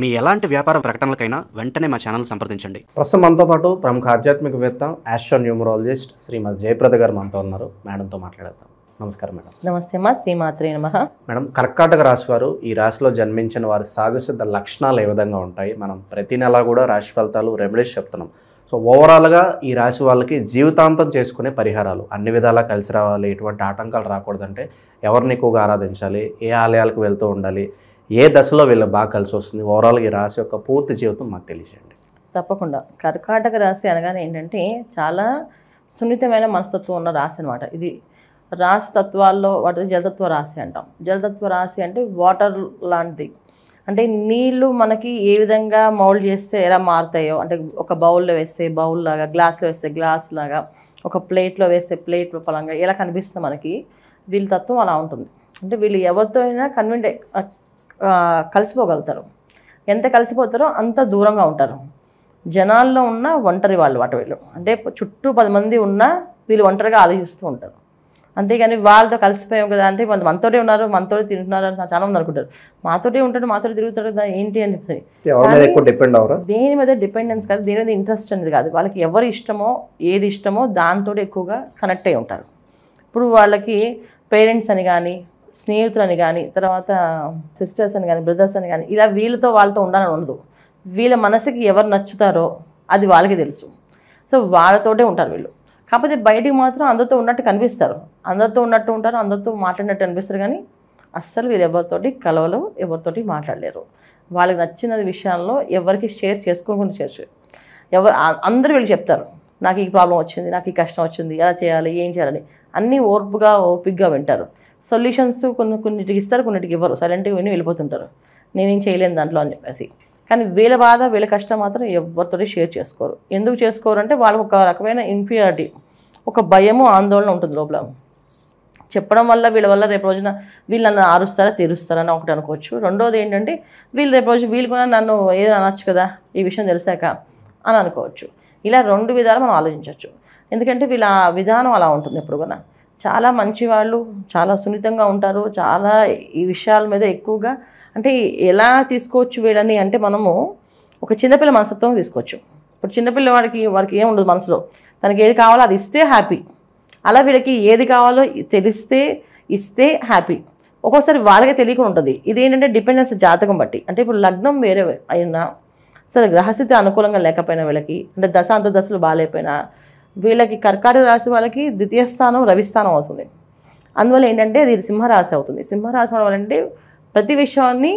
మీ ఎలాంటి వ్యాపార ప్రకటనలకైనా వెంటనే మా ఛానల్ సంప్రదించండి. ప్రస్తుతం మనతో పాటు ప్రముఖ ఆధ్యాత్మికవేత్త ఆస్ట్రోన్యూమరాలజిస్ట్ శ్రీమతి జయప్రద గారు మనతో ఉన్నారు. మేడంతో మాట్లాడేద్దాం. నమస్కారం మేడం. నమస్తే అమ్మా, శ్రీమాత్రే నమః. మేడం, కర్కాటక రాశి వారు, ఈ రాశిలో జన్మించిన వారి సహజసిద్ధ లక్షణాలు ఏ విధంగా ఉంటాయి? మనం ప్రతి నెల కూడా రాశి ఫలితాలు రెమెడీస్ చెప్తున్నాం. సో ఓవరాల్గా ఈ రాశి వాళ్ళకి జీవితాంతం చేసుకునే పరిహారాలు అన్ని విధాలా కలిసి రావాలి, ఎటువంటి ఆటంకాలు రాకూడదంటే ఎవరిని ఎక్కువగా ఆరాధించాలి, ఏ ఆలయాలకు వెళ్తూ ఉండాలి, ఏ దశలో వీళ్ళకి బాగా కలిసి వస్తుంది, ఓవరాల్గా ఈ రాశి యొక్క పూర్తి జీవితం మాకు తెలియజేయండి. తప్పకుండా. కర్కాటక రాశి అనగానే ఏంటంటే చాలా సున్నితమైన మనస్తత్వం ఉన్న రాశి అనమాట. ఇది రాశి తత్వాల్లో వాటి జలతత్వ రాశి అంటాం. జలతత్వ రాశి అంటే వాటర్ లాంటిది. అంటే నీళ్లు మనకి ఏ విధంగా మౌల్డ్ చేస్తే ఎలా మారుతాయో, అంటే ఒక బౌల్లో వేస్తే బౌల్ లాగా, గ్లాస్లో వేస్తే గ్లాస్ లాగా, ఒక ప్లేట్లో వేస్తే ప్లేట్ పరంగా ఎలా కనిపిస్తుంది మనకి, వీళ్ళ తత్వం అలా ఉంటుంది. అంటే వీళ్ళు ఎవరితో అయినా కలిసిపోగలుగుతారు. ఎంత కలిసిపోతారో అంత దూరంగా ఉంటారు. జనాల్లో ఉన్న ఒంటరి వాళ్ళు వాటి వీళ్ళు. అంటే చుట్టూ 10 మంది ఉన్నా వీళ్ళు ఒంటరిగా ఆలోచిస్తూ ఉంటారు. అంతేగాని వాళ్ళతో కలిసిపోయాం కదా అంటే మనతోటే ఉన్నారు, మనతోటి తింటున్నారు అని చాలా మంది అనుకుంటారు. మాతోటే ఉంటాడు, మాతోటి తిరుగుతాడు కదా ఏంటి అని చెప్పి. దేని మీద డిపెండెన్స్ కాదు, దేని మీద ఇంట్రెస్ట్ అనేది కాదు. వాళ్ళకి ఎవరు ఇష్టమో, ఏది ఇష్టమో దాంతో ఎక్కువగా కనెక్ట్ అయి ఉంటారు. ఇప్పుడు వాళ్ళకి పేరెంట్స్ అని కానీ, స్నేహితులని కానీ, తర్వాత సిస్టర్స్ అని కానీ, బ్రదర్స్ అని కానీ, ఇలా వీళ్ళతో వాళ్ళతో ఉండాలని ఉండదు. వీళ్ళ మనసుకి ఎవరు నచ్చుతారో అది వాళ్ళకి తెలుసు. సో వాళ్ళతోటే ఉంటారు వీళ్ళు. కాకపోతే బయటికి మాత్రం అందరితో ఉన్నట్టు కనిపిస్తారు, అందరితో ఉన్నట్టు ఉంటారు, అందరితో మాట్లాడినట్టు అనిపిస్తారు. కానీ అస్సలు వీళ్ళు ఎవరితోటి కలవలు, ఎవరితోటి మాట్లాడలేరు. వాళ్ళకి నచ్చిన విషయాల్లో ఎవరికి షేర్ చేసుకోకుండా అందరూ వీళ్ళు చెప్తారు, నాకు ఈ ప్రాబ్లం వచ్చింది, నాకు ఈ కష్టం వచ్చింది, ఎలా చేయాలి, ఏం చేయాలని అన్నీ ఓపిగ్గా వింటారు. సొల్యూషన్స్ కొన్నిటికి ఇస్తారు, కొన్నిటికి ఇవ్వరు. సైలెంట్గా విని వెళ్ళిపోతుంటారు, నేనేం చేయలేను దాంట్లో అని చెప్పేసి. కానీ వీళ్ళ బాధ, వీళ్ళ కష్టం మాత్రం ఎవరితోటి షేర్ చేసుకోరు. ఎందుకు చేసుకోరు అంటే వాళ్ళకు ఒక రకమైన ఇన్ఫీరియారిటీ, ఒక భయము, ఆందోళన ఉంటుంది లోపల. చెప్పడం వల్ల వీళ్ళ వల్ల రేపు రోజున వీళ్ళు నన్ను ఆరుస్తారా, తీరుస్తారని ఒకటి అనుకోవచ్చు. రెండోది ఏంటంటే వీళ్ళు రేపు రోజు వీళ్ళు కూడా నన్ను ఏదో అనొచ్చు కదా ఈ విషయం తెలిసాక అని అనుకోవచ్చు. ఇలా 2 విధాలు మనం ఆలోచించవచ్చు. ఎందుకంటే వీళ్ళ విధానం అలా ఉంటుంది. ఎప్పుడు కూడా చాలా మంచి వాళ్ళు, చాలా సున్నితంగా ఉంటారు. చాలా ఈ విషయాల మీద ఎక్కువగా అంటే ఎలా తీసుకోవచ్చు వీళ్ళని అంటే మనము ఒక చిన్నపిల్ల మనస్తత్వం తీసుకోవచ్చు. ఇప్పుడు చిన్నపిల్ల వారికి ఏం ఉండదు మనసులో, తనకి ఏది కావాలో అది ఇస్తే హ్యాపీ. అలా వీళ్ళకి ఏది కావాలో తెలిస్తే ఇస్తే హ్యాపీ. ఒక్కోసారి వాళ్ళకే తెలియకుండా ఉంటుంది. ఇదేంటంటే డిపెండెన్స్ జాతకం బట్టి. అంటే ఇప్పుడు లగ్నం వేరే అయినా సరే, గ్రహస్థితి అనుకూలంగా లేకపోయినా వీళ్ళకి, అంటే దశలు బాగాలేకపోయినా వీళ్ళకి కర్కాటక రాశి వాళ్ళకి ద్వితీయ స్థానం రవిస్థానం అవుతుంది. అందువల్ల ఏంటంటే అది సింహరాశి అవుతుంది. సింహరాశి వాళ్ళంటే ప్రతి విషయాన్ని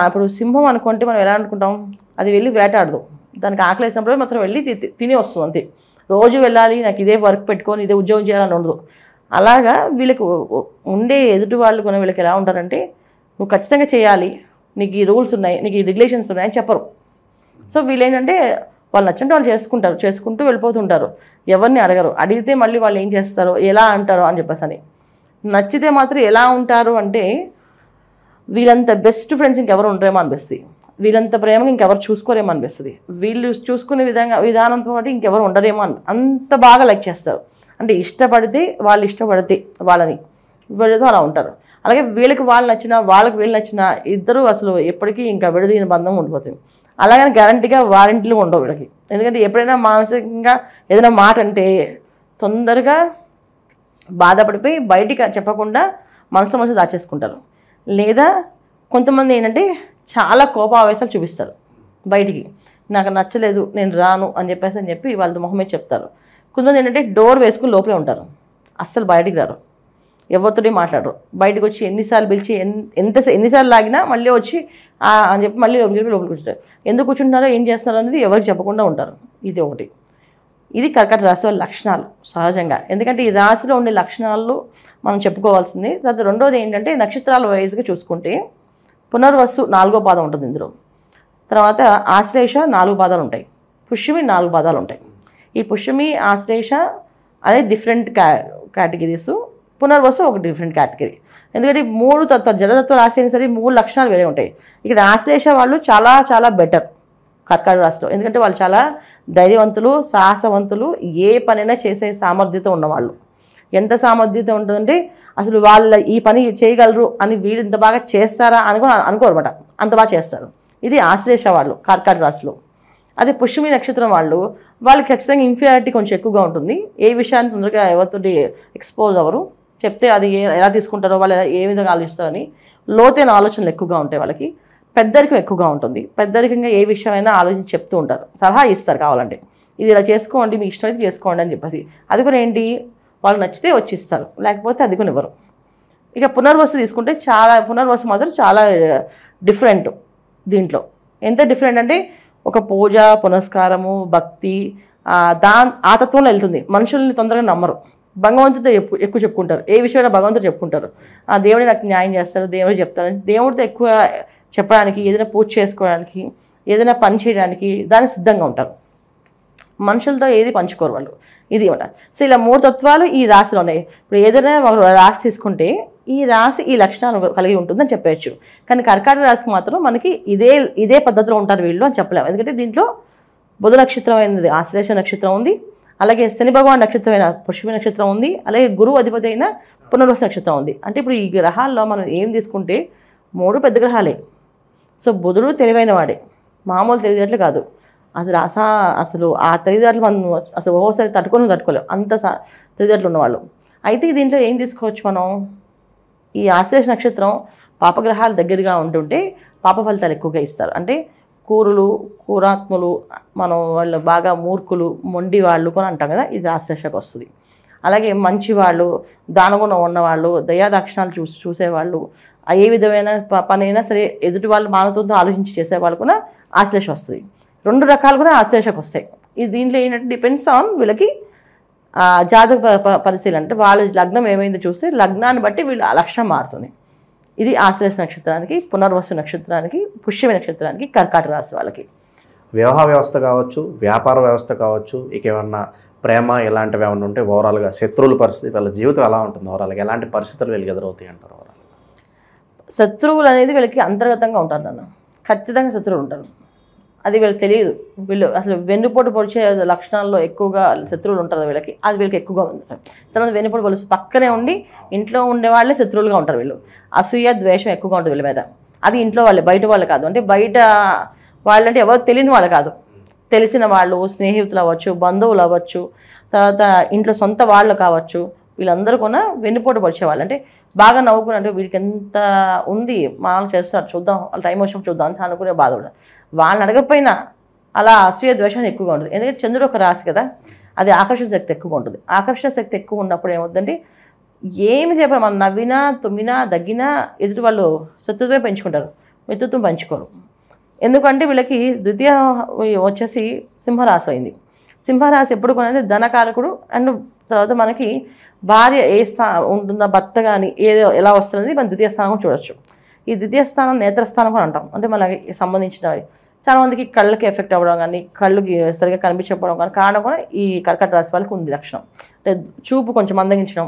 ఇప్పుడు సింహం అనుకుంటే మనం ఎలా అనుకుంటాం, అది వెళ్ళి వేటాడదు, దానికి ఆకలి వేసినప్పుడు మాత్రం వెళ్ళి తిని వస్తుంది అంతే. రోజు వెళ్ళాలి, నాకు ఇదే వర్క్ పెట్టుకొని ఇదే ఉద్యోగం చేయాలని ఉండదు. అలాగా వీళ్ళకి ఉండే ఎదుటి వాళ్ళు కొన్ని వీళ్ళకి ఎలా ఉంటారంటే, నువ్వు ఖచ్చితంగా చేయాలి, నీకు ఈ రూల్స్ ఉన్నాయి, నీకు ఈ రెగ్యులేషన్స్ ఉన్నాయని చెప్పరు. సో వీళ్ళు ఏంటంటే వాళ్ళు నచ్చినట్టు వాళ్ళు చేసుకుంటూ వెళ్ళిపోతుంటారు. ఎవరిని అడగరు. అడిగితే మళ్ళీ వాళ్ళు ఏం చేస్తారో, ఎలా అంటారో అని చెప్పేసి అని. నచ్చితే మాత్రం ఎలా ఉంటారు అంటే వీళ్ళంత బెస్ట్ ఫ్రెండ్స్ ఇంకెవరు ఉంటారేమో అనిపిస్తుంది, వీళ్ళంత ప్రేమగా ఇంకెవరు చూసుకోరేమో అనిపిస్తుంది, వీళ్ళు చూసుకునే విధానంతో పాటు ఇంకెవరు ఉండరేమో అంత బాగా లైక్ చేస్తారు. అంటే ఇష్టపడితే వాళ్ళని వీళ్ళతో అలా ఉంటారు. అలాగే వీళ్ళకి వాళ్ళు నచ్చినా, వాళ్ళకి వీళ్ళు నచ్చినా ఇద్దరు అసలు ఎప్పటికీ ఇంకా విడదీయని బంధం ఉండిపోతుంది. అలాగని గ్యారంటీగా వారంటీలు ఉండవు వీళ్ళకి. ఎందుకంటే ఎప్పుడైనా మానసికంగా ఏదైనా మాట అంటే తొందరగా బాధపడిపోయి బయటికి చెప్పకుండా మనసులో దాచేసుకుంటారు. లేదా కొంతమంది ఏంటంటే చాలా కోపావేశాలు చూపిస్తారు బయటికి, నాకు నచ్చలేదు నేను రాను అని చెప్పి వాళ్ళ మొహమే చెప్తారు. కొంతమంది ఏంటంటే డోర్ వేసుకుని లోపలే ఉంటారు, అస్సలు బయటికి రారు, ఎవరితోటి మాట్లాడరు. బయటకు వచ్చి ఎన్నిసార్లు పిలిచి ఎన్నిసార్లు లాగినా మళ్ళీ వచ్చి అని చెప్పి మళ్ళీ లోపలికి కూర్చుంటారు. ఎందుకు కూర్చుంటున్నారో, ఏం చేస్తున్నారో అనేది ఎవరికి చెప్పకుండా ఉంటారు. ఇది ఒకటి. ఇది కర్కాటక రాశి వాళ్ళ లక్షణాలు సహజంగా. ఎందుకంటే ఈ రాశిలో ఉండే లక్షణాలు మనం చెప్పుకోవాల్సింది. తర్వాత రెండోది ఏంటంటే నక్షత్రాల వైజ్గా చూసుకుంటే పునర్వసు 4వ పాదం ఉంటుంది ఇందులో. తర్వాత ఆశ్లేష 4 పాదాలు ఉంటాయి, పుష్యమి 4 పాదాలు ఉంటాయి. ఈ పుష్యమి, ఆశ్లేష అనేది డిఫరెంట్ కేటగిరీస్, పునర్వసు ఒక డిఫరెంట్ కేటగిరీ. ఎందుకంటే 3 జలతత్వ రాశి అయినా సరే 3 లక్షణాలు వేరే ఉంటాయి. ఇక్కడ ఆశ్లేష వాళ్ళు చాలా చాలా బెటర్ కర్కాటక రాశిలో. ఎందుకంటే వాళ్ళు చాలా ధైర్యవంతులు, సాహసవంతులు, ఏ పనైనా చేసే సామర్థ్యత ఉన్నవాళ్ళు. ఎంత సామర్థ్యత ఉంటుందంటే అసలు వాళ్ళ ఈ పని చేయగలరు అని వీళ్ళు ఇంత బాగా చేస్తారా అనుకోరు అనమాట, అంత బాగా చేస్తారు. ఇది ఆశ్లేష వాళ్ళు కర్కాటక రాశిలో. అదే పుష్యమి నక్షత్రం వాళ్ళకి ఖచ్చితంగా ఇన్ఫీరియారిటీ కొంచెం ఎక్కువగా ఉంటుంది. ఏ విషయాన్ని తొందరగా ఎవరితోటి ఎక్స్పోజ్ అవ్వరు, చెప్తే అది ఎలా తీసుకుంటారో, వాళ్ళు ఏ విధంగా ఆలోచిస్తారని లోతైన ఆలోచనలు ఎక్కువగా ఉంటాయి. వాళ్ళకి పెద్దరికం ఎక్కువగా ఉంటుంది. పెద్దరికంగా ఏ విషయమైనా ఆలోచించి చెప్తూ ఉంటారు, సలహా ఇస్తారు కావాలంటే, ఇది ఇలా చేసుకోండి, మీ ఇష్టమైతే చేసుకోండి అని చెప్పేసి. అది కూడా ఏంటి, వాళ్ళు నచ్చితే వచ్చి ఇస్తారు, లేకపోతే అది కూడా ఇవ్వరు. ఇక పునర్వసు తీసుకుంటే పునర్వసు మాత్రం చాలా డిఫరెంట్. దీంట్లో ఎంత డిఫరెంట్ అంటే ఒక పూజ, పునస్కారము, భక్తి ఆ తత్వంలో వెళ్తుంది. మనుషుల్ని తొందరగా నమ్మరు, భగవంతుడితో ఎక్కువ చెప్పుకుంటారు. ఏ విషయమైనా భగవంతుడు చెప్పుకుంటారు. ఆ దేవుడే నాకు న్యాయం చేస్తారు, దేవుడు చెప్తారు. దేవుడితో ఎక్కువ చెప్పడానికి, ఏదైనా పూజ చేసుకోవడానికి, ఏదైనా పని చేయడానికి దానికి సిద్ధంగా ఉంటారు. మనుషులతో ఏది పంచుకోరు వాళ్ళు. ఇది అనమాట. సో ఇలా 3 తత్వాలు ఈ రాశిలో ఉన్నాయి. ఇప్పుడు ఏదైనా ఒక రాశి తీసుకుంటే ఈ రాశి ఈ లక్షణాలు కలిగి ఉంటుందని చెప్పవచ్చు. కానీ కర్కాటక రాశికి మాత్రం మనకి ఇదే పద్ధతిలో ఉంటారు వీళ్ళు అని చెప్పలేము. ఎందుకంటే దీంట్లో బుధ నక్షత్రం అయినది ఆశ్లేష నక్షత్రం ఉంది, అలాగే శని భగవాన్ నక్షత్రమైన పుష్యమి నక్షత్రం ఉంది, అలాగే గురువు అధిపతి అయిన పునర్వసు నక్షత్రం ఉంది. అంటే ఇప్పుడు ఈ గ్రహాల్లో మనం ఏం తీసుకుంటే 3 పెద్ద గ్రహాలే. సో బుధుడు తెలివైన వాడే, మామూలు తెలివితేటలు కాదు. అసలు ఆ తెలివితేటలు మనం అసలు ఓసారి తట్టుకోలేము, అంత తెలివితేటలు ఉన్నవాళ్ళు. అయితే దీంట్లో ఏం తీసుకోవచ్చు మనం, ఈ ఆశ్లేష నక్షత్రం పాపగ్రహాలు దగ్గరగా ఉంటుంటే పాప ఫలితాలు ఎక్కువగా ఇస్తారు. అంటే కూరాత్ములు, మనం వాళ్ళు బాగా మూర్ఖులు, మొండి వాళ్ళు కూడా అంటాం కదా, ఇది ఆశ్లేషకు వస్తుంది. అలాగే మంచి వాళ్ళు, దానగుణం ఉన్నవాళ్ళు, దయాదాక్షిణాలు చూసేవాళ్ళు, ఏ విధమైన పని అయినా సరే ఎదుటి వాళ్ళు మానవత్వంతో ఆలోచించి చేసేవాళ్ళు కూడా ఆశ్లేష వస్తుంది. 2 రకాలు కూడా ఆశ్లేషకు వస్తాయి. ఇది దీంట్లో ఏంటంటే డిపెండ్స్ ఆన్ వీళ్ళకి జాతక పరిశీలన. అంటే వాళ్ళ లగ్నం ఏమైందో చూస్తే లగ్నాన్ని బట్టి వీళ్ళ లక్షణం మారుతుంది. ఇది ఆశ్లేష నక్షత్రానికి, పునర్వసు నక్షత్రానికి, పుష్యమి నక్షత్రానికి, కర్కాటక రాశి వాళ్ళకి. వివాహ వ్యవస్థ కావచ్చు, వ్యాపార వ్యవస్థ కావచ్చు, ఇక ఏమన్నా ప్రేమ ఇలాంటివి ఏమన్నా ఉంటే ఓవరాల్గా శత్రువుల పరిస్థితి, వాళ్ళ జీవితం ఎలా ఉంటుంది ఓవరాల్గా, ఎలాంటి పరిస్థితులు వీళ్ళకి ఎదురవుతాయి అంటారు ఓవరాల్? శత్రువులు అనేది వీళ్ళకి అంతర్గతంగా ఉంటారు నాన్న, ఖచ్చితంగా శత్రువులు ఉంటారు. అది వీళ్ళకి తెలియదు. వీళ్ళు అసలు వెన్నుపోటు పొడిచే లక్షణాల్లో ఎక్కువగా శత్రువులు ఉంటారు వీళ్ళకి. అది వీళ్ళకి ఎక్కువగా ఉంటారు. తర్వాత వెన్నుపోటు పొలుసు పక్కనే ఉండి ఇంట్లో ఉండే వాళ్ళే శత్రువులుగా ఉంటారు వీళ్ళు. అసూయ, ద్వేషం ఎక్కువగా ఉంటుంది వీళ్ళ మీద. అది ఇంట్లో వాళ్ళే, బయట వాళ్ళు కాదు. అంటే బయట వాళ్ళంటే ఎవరు తెలియని వాళ్ళు కాదు, తెలిసిన వాళ్ళు, స్నేహితులు అవ్వచ్చు, బంధువులు అవ్వచ్చు, తర్వాత ఇంట్లో సొంత వాళ్ళు కావచ్చు, వీళ్ళందరూ కూడా వెన్నుపోటు పొడిచేవాళ్ళు. అంటే బాగా నవ్వుకుని, అంటే వీడికి ఎంత ఉంది, మామూలు చేస్తారు, చూద్దాం, వాళ్ళ టైం వచ్చినప్పుడు చూద్దాం అని అనుకునే బాధ కూడా. వాళ్ళని అడగకపోయినా అలా అసూయ ద్వేషాన్ని ఎక్కువగా ఉంటుంది. ఎందుకంటే చంద్రుడు ఒక రాశి కదా, అది ఆకర్షణ శక్తి ఎక్కువగా ఉంటుంది. ఆకర్షణ శక్తి ఎక్కువ ఉన్నప్పుడు ఏమవుతుందంటే ఏమి చెప్పాలి, మనం నవ్వినా, తుమ్మినా, దగ్గినా ఎదుటి వాళ్ళు శత్రుత్వం పెంచుకుంటారు, మిత్రుత్వం పంచుకోరు. ఎందుకంటే వీళ్ళకి ద్వితీయ వచ్చేసి సింహరాశి అయింది. సింహరాశి ఎప్పుడు కొనేది ధనకారకుడు. అండ్ తర్వాత మనకి భార్య ఏ ఉంటుందా, భర్త కానీ ఎలా వస్తుంది మన ద్వితీయ స్థానం చూడొచ్చు. ఈ ద్వితీయ స్థానం నేత్రస్థానం అని అంటాం. అంటే మనకి సంబంధించినవి చాలామందికి కళ్ళకి ఎఫెక్ట్ అవ్వడం కానీ, కళ్ళుకి సరిగ్గా కనిపించకపోవడం కానీ కారణం కూడా ఈ కర్కాటక రాశి వాళ్ళకి ఉంది లక్షణం. అంటే చూపు కొంచెం మందగించడం,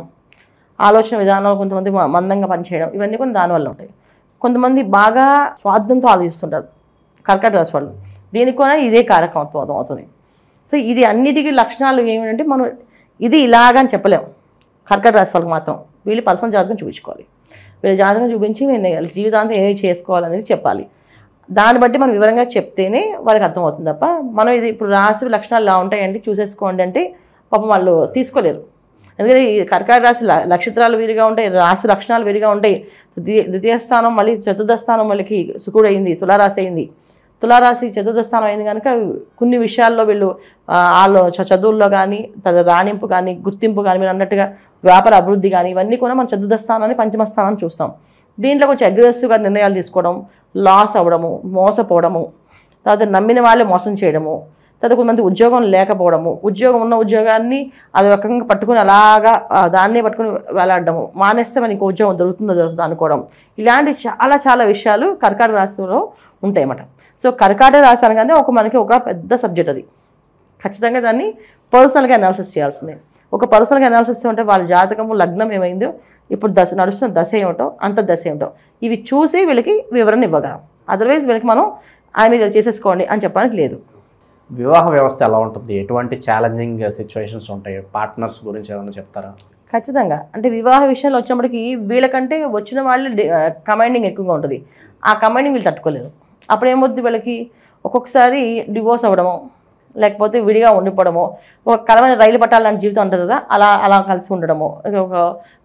ఆలోచన విధానాలు కొంతమంది మందంగా పనిచేయడం, ఇవన్నీ కూడా దానివల్ల ఉంటాయి. కొంతమంది బాగా స్వార్థంతో ఆలోచిస్తుంటారు కర్కాటక రాశి వాళ్ళు. దీనికి కూడా ఇదే కారకత్వం అవుతుంది. సో ఇది అన్నిటికీ లక్షణాలు ఏమిటంటే మనం ఇది ఇలాగని చెప్పలేము. కర్కాటక రాశి వాళ్ళకి మాత్రం వీళ్ళు పర్సనల్ జాతకం చూపించుకోవాలి. వీళ్ళ జాతకం చూపించి నేను జీవితాంతం ఏమి చేసుకోవాలనేది చెప్పాలి. దాన్ని బట్టి మనం వివరంగా చెప్తేనే వాళ్ళకి అర్థమవుతుంది తప్ప మనం ఇది ఇప్పుడు రాశి లక్షణాలు ఎలా ఉంటాయంటే చూసేసుకోండి అంటే పాపం వాళ్ళు తీసుకోలేరు. ఎందుకంటే ఈ కర్కాటక రాశి నక్షత్రాలు వేరుగా ఉంటాయి, రాశి లక్షణాలు వేరుగా ఉంటాయి. ద్వితీయ స్థానం మళ్ళీ చతుర్థ స్థానం వాళ్ళకి శుక్రుడు అయింది, తులారాశి అయింది. తులారాశి చతుర్థ స్థానం అయింది కనుక కొన్ని విషయాల్లో వీళ్ళు చదువుల్లో కానీ, రాణింపు కానీ, గుర్తింపు కానీ, మీరు అన్నట్టుగా వ్యాపార అభివృద్ధి కానీ, ఇవన్నీ కూడా మనం చతుర్థ స్థానాన్ని, పంచమ స్థానాన్ని చూస్తాం. దీంట్లో కొంచెం అగ్రెసివ్గా నిర్ణయాలు తీసుకోవడం, లాస్ అవ్వడము, మోసపోవడము, తర్వాత నమ్మిన వాళ్ళే మోసం చేయడము, తర్వాత కొంతమంది ఉద్యోగం లేకపోవడము, ఉద్యోగం ఉన్న ఉద్యోగాన్ని అది రకంగా పట్టుకుని అలాగా దాన్నే పట్టుకుని వేలాడడము, మానేస్తే మనకి ఉద్యోగం దొరుకుతుందో అనుకోవడం, ఇలాంటి చాలా చాలా విషయాలు కర్కాటక రాశిలో ఉంటాయి అన్నమాట. సో కర్కాటక రాశి అనగానే మనకి ఒక పెద్ద సబ్జెక్ట్ అది. ఖచ్చితంగా దాన్ని పర్సనల్గా అనాలిసిస్ చేయాల్సిందే. ఒక పర్సనల్గా అనాలిసిస్ ఉంటే వాళ్ళ జాతకము, లగ్నం ఏమైందో, ఇప్పుడు నడుస్తున్న దశ ఏమిటో, అంత దశ ఏమిటో, ఇవి చూసి వీళ్ళకి వివరణ ఇవ్వగలం. అదర్వైజ్ వీళ్ళకి మనం మీరు చేసేసుకోండి అని చెప్పడానికి లేదు. వివాహ వ్యవస్థ ఎలా ఉంటుంది, ఎటువంటి ఛాలెంజింగ్ సిచ్యువేషన్స్ ఉంటాయి, పార్ట్నర్స్ గురించి ఏమైనా చెప్తారా? ఖచ్చితంగా. అంటే వివాహ విషయంలో వచ్చినప్పటికీ వీళ్ళకంటే వచ్చిన వాళ్ళు కమాండింగ్ ఎక్కువగా ఉంటుంది. ఆ కమాండింగ్ వీళ్ళు తట్టుకోలేదు. అప్పుడు ఏమవుద్ది వీళ్ళకి ఒక్కొక్కసారి డివోర్స్ అవ్వడము, లేకపోతే విడిగా ఉండిపోవడము, ఒక కలమైన రైలు పట్టాలాంటి జీవితం అంటారు కదా, అలా అలా కలిసి ఉండడము. ఒక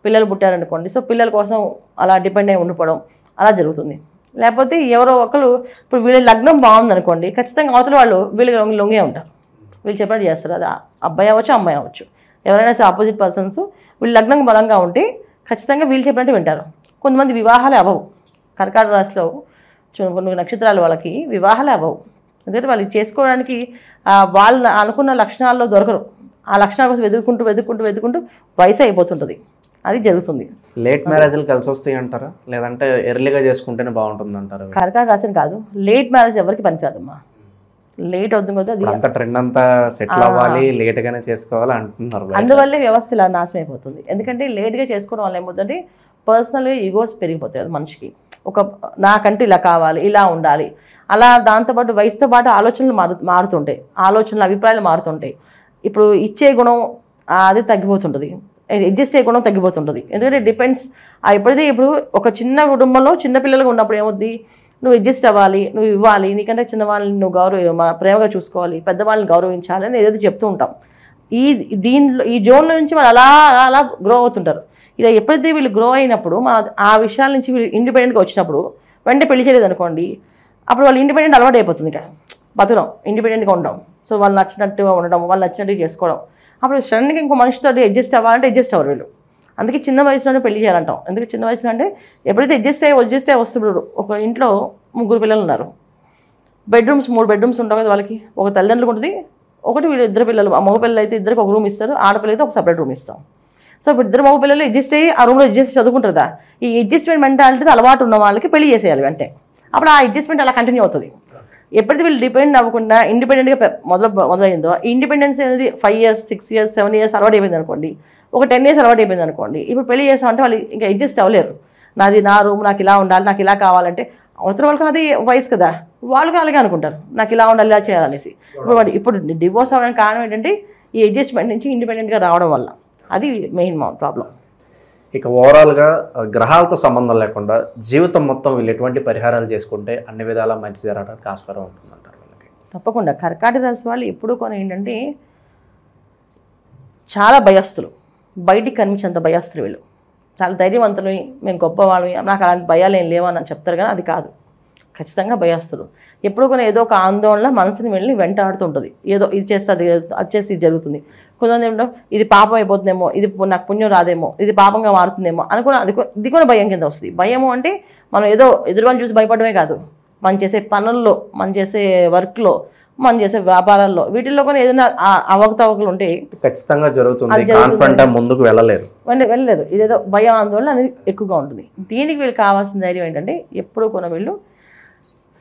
పిల్లలు పుట్టారనుకోండి, సో పిల్లల కోసం అలా డిపెండ్ అయి ఉండిపోవడం అలా జరుగుతుంది. లేకపోతే ఎవరో ఒకరు ఇప్పుడు వీళ్ళ లగ్నం బాగుందనుకోండి, ఖచ్చితంగా అవతల వాళ్ళు వీళ్ళకి లొంగే ఉంటారు, వీళ్ళు చెప్పినట్టు చేస్తారు. అది అబ్బాయి అవ్వచ్చు అమ్మాయి అవ్వచ్చు, ఎవరైనా సరే ఆపోజిట్ పర్సన్స్ వీళ్ళ లగ్నం బలంగా ఉంటే ఖచ్చితంగా వీళ్ళు చెప్పినట్టు వింటారు. కొంతమంది వివాహాలే అవ్వవు. కర్కాటక రాశిలో కొన్ని నక్షత్రాల వాళ్ళకి వివాహాలే అవ్వవు. ఎందుకంటే వాళ్ళు చేసుకోవడానికి వాళ్ళు అనుకున్న లక్షణాల్లో దొరకరు. ఆ లక్షణాల కోసం వెతుక్కుంటూ వయసు అయిపోతుంటుంది. అది జరుగుతుంది. లేట్ మ్యారేజ్లు కలిసి వస్తాయి అంటారా, లేదంటే ఎర్లీగా చేసుకుంటేనే బాగుంటుంది అంటారు? కర్కాటక రాశిని కాదు, లేట్ మ్యారేజ్ ఎవరికి పనికిరాదమ్మా. లేట్ అవుతుంది కదా, అది అంత ట్రెండ్ అంతా సెటిల్ అవ్వాలి, లేట్గానే చేసుకోవాలి అంటున్నారు. అందువల్లే వ్యవస్థ ఇలా నాశనం అయిపోతుంది. ఎందుకంటే లేట్గా చేసుకోవడం వల్ల ఏమవుతుందంటే పర్సనల్గా ఈగోస్ పెరిగిపోతాయి అది మనిషికి. ఒక నాకంటే ఇలా కావాలి, ఇలా ఉండాలి, అలా దాంతోపాటు వయసుతో పాటు ఆలోచనలు మారుతుంటాయి, ఆలోచనలు అభిప్రాయాలు మారుతుంటాయి. ఇప్పుడు ఇచ్చే గుణం అది తగ్గిపోతుంటుంది, అడ్జస్ట్ అయ్యే గుణం తగ్గిపోతుంటుంది. ఎందుకంటే డిపెండ్స్ ఎప్పుడైతే ఇప్పుడు ఒక చిన్న కుటుంబంలో చిన్న పిల్లలుగా ఉన్నప్పుడు ఏమవుద్ది, నువ్వు అడ్జస్ట్ అవ్వాలి, నువ్వు ఇవ్వాలి, నీకంటే చిన్నవాళ్ళని నువ్వు ప్రేమగా చూసుకోవాలి, పెద్దవాళ్ళని గౌరవించాలి అని ఏదైతే చెప్తూ ఉంటాం. ఈ జోన్లో నుంచి వాళ్ళు అలా అలా గ్రో అవుతుంటారు. ఇలా ఎప్పుడైతే వీళ్ళు గ్రో అయినప్పుడు ఆ విషయాల నుంచి వీళ్ళు ఇండిపెండెంట్గా వచ్చినప్పుడు వెంటనే పెళ్లి చేయలేదు అనుకోండి, అప్పుడు వాళ్ళు ఇండిపెండెంట్ అలవాటు అయిపోతుంది. ఇక బతకడం, ఇండిపెండెంట్గా ఉండడం, సో వాళ్ళు నచ్చినట్టుగా ఉండడం, వాళ్ళు నచ్చినట్టు చేసుకోవడం. అప్పుడు సడన్గా ఇంకో మనిషితో అడ్జస్ట్ అవ్వాలంటే అడ్జస్ట్ అవ్వరు వీళ్ళు. అందుకే చిన్న వయసులోనే పెళ్లి చేయాలంటాం. ఎందుకంటే చిన్న వయసులో అంటే ఎప్పుడైతే అడ్జస్ట్ అయ్యి వస్తున్నారు. ఒక ఇంట్లో 3 పిల్లలు ఉన్నారు, బెడ్రూమ్స్ 3 బెడ్రూమ్స్ ఉంటాయి కదా వాళ్ళకి. ఒక తల్లిదండ్రులకు ఉంటుంది, ఒకటి వీళ్ళు 2 పిల్లలు, మగ పిల్లలు అయితే ఇద్దరికి ఒక రూమ్ ఇస్తారు, ఆడపిల్లలు అయితే ఒక సపరేట్ రూమ్ ఇస్తాం. సో ఇప్పుడు 2 మగ పిల్లలు అడ్జస్ట్ అయ్యి ఆ రూమ్లో అడ్జస్ట్ చదువుకుంటారు కదా. ఈ అడ్జస్ట్మెంట్ మెంటాలిటీ అలవాటు ఉన్న వాళ్ళకి పెళ్లి చేసేయాలి అంటే, అప్పుడు ఆ అడ్జస్ట్మెంట్ అలా కంటిన్యూ అవుతుంది. ఎప్పుడైతే వీళ్ళు డిపెండ్ అవ్వకుండా ఇండిపెండెంట్గా మొదలైందో, ఇండిపెండెన్స్ అనేది 5 years 6 years 7 years అలవాటు అయిపోయింది అనుకోండి, ఒక 10 years అలవాటు అయిపోయింది అనుకోండి, ఇప్పుడు పెళ్లి చేస్తామంటే వాళ్ళు ఇంకా అడ్జస్ట్ అవ్వలేరు. నా రూమ్ నాకు ఇలా ఉండాలి, నాకు ఇలా కావాలంటే అవతల వాళ్ళకి అది వయసు కదా, వాళ్ళకి అలాగే అనుకుంటారు, నాకు ఇలా ఉండాలి, ఇలా చేయాలనేసి. ఇప్పుడు డివోర్స్ అవ్వడానికి కారణం ఏంటంటే ఈ అడ్జస్ట్మెంట్ నుంచి ఇండిపెండెంట్గా రావడం వల్ల. అది మెయిన్ ప్రాబ్లం. ఇక ఓవరాల్గా గ్రహాలతో సంబంధం లేకుండా జీవితం మొత్తం వీళ్ళు ఎటువంటి పరిహారాలు చేసుకుంటే అన్ని విధాలా మంచి జరగడానికి ఆస్కారం ఉంటుందంటారు వీళ్ళకి? తప్పకుండా కర్కాటక రాశి వాళ్ళు ఎప్పుడు కొన్ని ఏంటంటే చాలా భయస్తులు, బయటికి కనిపించేంత భయస్తులు వీళ్ళు. చాలా ధైర్యవంతులు, మేము గొప్పవాళ్ళమి, నాకు అలాంటి భయాలు ఏం లేవని చెప్తారు కానీ అది కాదు. ఖచ్చితంగా భయస్తులు. ఎప్పుడు కొన్ని ఏదో ఒక ఆందోళన మనసుని వెళ్ళి వెంటాడుతుంటుంది. ఏదో ఇది చేస్తే అది చేస్తే ఇది జరుగుతుంది. కొంతమంది ఏమిటో ఇది పాపం అయిపోతుందేమో, ఇది నాకు పుణ్యం రాదేమో, ఇది పాపంగా మారుతుందేమో అనుకుని ఇది కూడా భయం కింద వస్తుంది. భయము అంటే మనం ఏదో ఎదురువాళ్ళని చూసి భయపడమే కాదు, మనం చేసే పనుల్లో, మనం చేసే వర్క్లో, మనం చేసే వ్యాపారాల్లో, వీటిల్లో కూడా ఏదైనా అవకతవకలు ఉంటే ఖచ్చితంగా జరుగుతుంది, ముందుకు వెళ్ళలేరు. ఇదేదో భయం ఆందోళన అనేది ఎక్కువగా ఉంటుంది. దీనికి వీళ్ళు కావాల్సిన ధైర్యం ఏంటంటే ఎప్పుడూ కొన్ని వీళ్ళు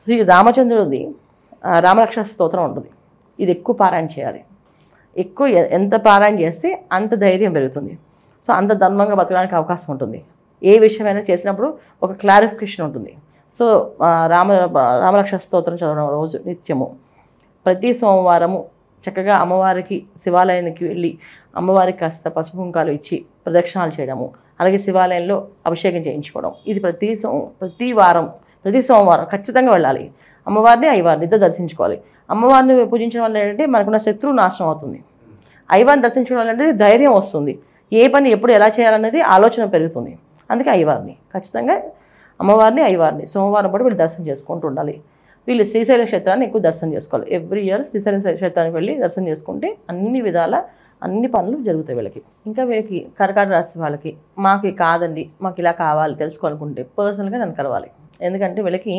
శ్రీ రామచంద్రుడిది రామరక్ష స్తోత్రం ఉంటుంది, ఇది ఎక్కువ పారాయణ చేయాలి. ఎక్కువ ఎంత పారాయణ చేస్తే అంత ధైర్యం పెరుగుతుంది. సో అంత ధర్మంగా బతకడానికి అవకాశం ఉంటుంది. ఏ విషయమైనా చేసినప్పుడు ఒక క్లారిఫికేషన్ ఉంటుంది. సో రామరక్ష స్తోత్రం చదవడం రోజు నిత్యము, ప్రతి సోమవారము చక్కగా అమ్మవారికి శివాలయానికి వెళ్ళి అమ్మవారికి కాస్త పసుపు కుంకాలు ఇచ్చి ప్రదక్షిణాలు చేయడము, అలాగే శివాలయంలో అభిషేకం చేయించుకోవడం. ఇది ప్రతి సోమవారం ఖచ్చితంగా వెళ్ళాలి. అమ్మవారిని అయ్యవారిని ఇద్దరు దర్శించుకోవాలి. అమ్మవారిని పూజించడం వల్ల ఏంటంటే మనకున్న శత్రువు నాశనం అవుతుంది. అయ్యవారిని దర్శించడం వల్ల అంటే ధైర్యం వస్తుంది. ఏ పని ఎప్పుడు ఎలా చేయాలనేది ఆలోచన పెరుగుతుంది. అందుకే అయ్యవారిని ఖచ్చితంగా, అమ్మవారిని అయ్యవారిని సోమవారం పాటు వీళ్ళు దర్శనం చేసుకుంటూ ఉండాలి. వీళ్ళు శ్రీశైల క్షేత్రాన్ని ఎక్కువ దర్శనం చేసుకోవాలి. ఎవ్రీ ఇయర్ శ్రీశైల క్షేత్రానికి వెళ్ళి దర్శనం చేసుకుంటే అన్ని విధాల అన్ని పనులు జరుగుతాయి వీళ్ళకి. ఇంకా వీళ్ళకి కర్కాటక రాశి వాళ్ళకి మాకు కాదండి, మాకు ఇలా కావాలి తెలుసుకోవాలనుకుంటే పర్సనల్గా నన్ను కలవాలి. ఎందుకంటే వీళ్ళకి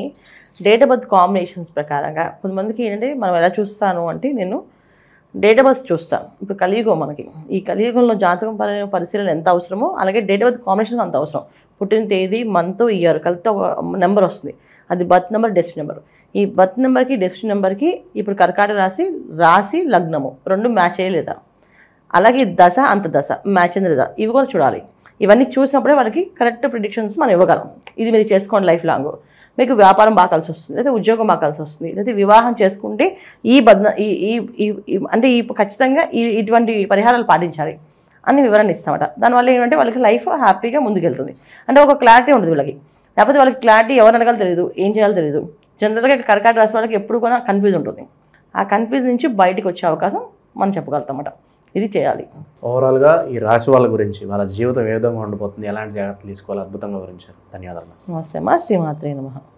డేట్ ఆఫ్ బర్త్ కాంబినేషన్స్ ప్రకారంగా కొంతమందికి ఏంటంటే మనం ఎలా చూస్తాను అంటే నేను డేట్ ఆఫ్ బర్త్ చూస్తాను. ఇప్పుడు కలియుగం, మనకి ఈ కలియుగంలో జాతకం పరిశీలన ఎంత అవసరమో అలాగే డేట్ ఆఫ్ బర్త్ కాంబినేషన్ అంత అవసరం. పుట్టిన తేదీ, మంత్, ఇయర్ కలిపితే ఒక నెంబర్ వస్తుంది, అది బర్త్ నెంబర్, డెస్టినీ నెంబర్. ఈ బర్త్ నెంబర్కి డెస్టినీ నెంబర్కి ఇప్పుడు కర్కాటక రాశి లగ్నము 2 మ్యాచ్ అయ్యలేదా, అలాగే దశ అంతర్దశ మ్యాచ్ అయింది లేదా, ఇవి కూడా చూడాలి. ఇవన్నీ చూసినప్పుడే వాళ్ళకి కరెక్ట్ ప్రిడిక్షన్స్ మనం ఇవ్వగలం. ఇది మీరు చేసుకోండి లైఫ్ లాంగ్, మీకు వ్యాపారం బాగా కలిసి వస్తుంది, లేదా ఉద్యోగం బాగా కలిసి వస్తుంది, లేదా వివాహం చేసుకుంటే అంటే ఖచ్చితంగా ఇటువంటి పరిహారాలు పాటించాలి అని వివరణ ఇస్తామట. దానివల్ల ఏంటంటే వాళ్ళకి లైఫ్ హ్యాపీగా ముందుకెళ్తుంది. అంటే ఒక క్లారిటీ ఉంటుంది వీళ్ళకి. లేకపోతే వాళ్ళకి క్లారిటీ ఎవరు అడగాలో తెలియదు, ఏం చేయాలో తెలియదు. జనరల్గా కర్కాటక రాశి వాళ్ళకి ఎప్పుడు కూడా కన్ఫ్యూజ్ ఉంటుంది. ఆ కన్ఫ్యూజ్ నుంచి బయటికి వచ్చే అవకాశం మనం చెప్పగలుగుతాం అన్నమాట. ఇది చేయాలి. ఓవరాల్గా ఈ రాశి వాళ్ళ గురించి, వాళ్ళ జీవితం ఏ విధంగా ఉండిపోతుంది, ఎలాంటి జాగ్రత్తలు తీసుకోవాలి, అద్భుతంగా వివరించారు. ధన్యవాదాలు. నమస్తే అమ్మా. శ్రీమాత్రే నమః.